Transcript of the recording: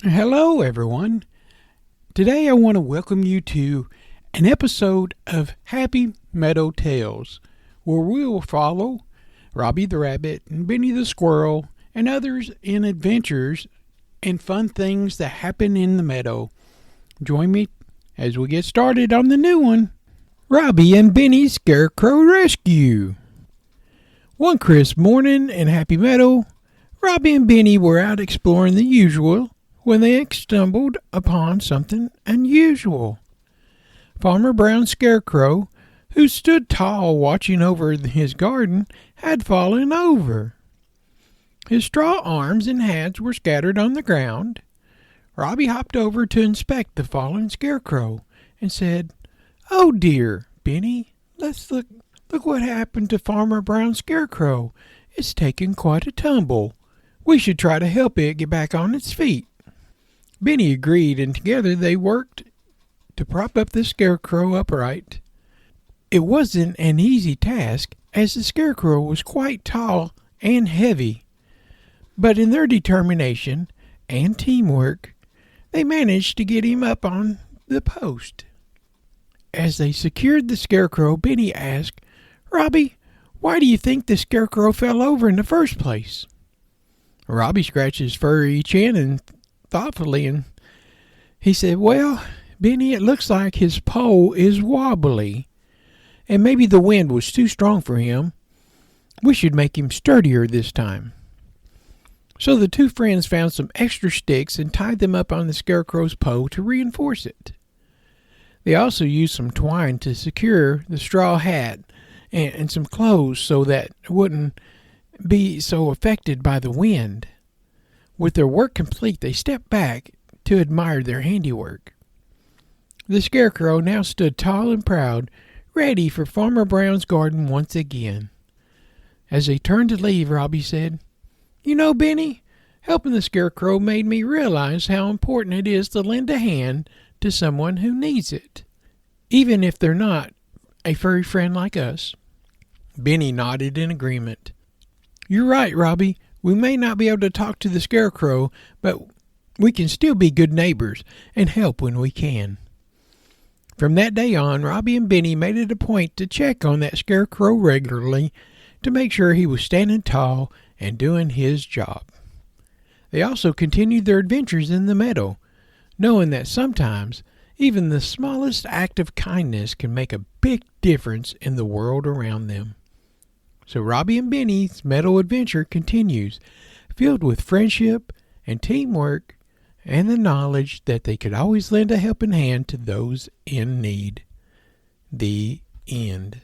Hello, everyone. Today I want to welcome you to an episode of Happy Meadow Tales, where we will follow Robby the Rabbit and Benny the Squirrel and others in adventures and fun things that happen in the meadow. Join me as we get started on the new one, Robby and Benny's Scarecrow Rescue. One crisp morning in Happy Meadow, Robby and Benny were out exploring the usual when they stumbled upon something unusual. Farmer Brown's scarecrow, who stood tall watching over his garden, had fallen over. His straw arms and hats were scattered on the ground. Robby hopped over to inspect the fallen scarecrow and said, "Oh dear, Benny, let's look what happened to Farmer Brown's scarecrow. It's taken quite a tumble. We should try to help it get back on its feet." Benny agreed, and together they worked to prop up the scarecrow upright. It wasn't an easy task, as the scarecrow was quite tall and heavy, but in their determination and teamwork, they managed to get him up on the post. As they secured the scarecrow, Benny asked, "Robby, why do you think the scarecrow fell over in the first place?" Robby scratched his furry chin and thoughtfully, and he said, "Well, Benny, it looks like his pole is wobbly, and maybe the wind was too strong for him. We should make him sturdier this time." So the two friends found some extra sticks and tied them up on the scarecrow's pole to reinforce it. They also used some twine to secure the straw hat and some clothes so that it wouldn't be so affected by the wind. With their work complete, they stepped back to admire their handiwork. The scarecrow now stood tall and proud, ready for Farmer Brown's garden once again. As they turned to leave, Robby said, "You know, Benny, helping the scarecrow made me realize how important it is to lend a hand to someone who needs it, even if they're not a furry friend like us." Benny nodded in agreement. "You're right, Robby. We may not be able to talk to the scarecrow, but we can still be good neighbors and help when we can." From that day on, Robby and Benny made it a point to check on that scarecrow regularly to make sure he was standing tall and doing his job. They also continued their adventures in the meadow, knowing that sometimes even the smallest act of kindness can make a big difference in the world around them. So Robby and Benny's meadow adventure continues, filled with friendship and teamwork and the knowledge that they could always lend a helping hand to those in need. The end.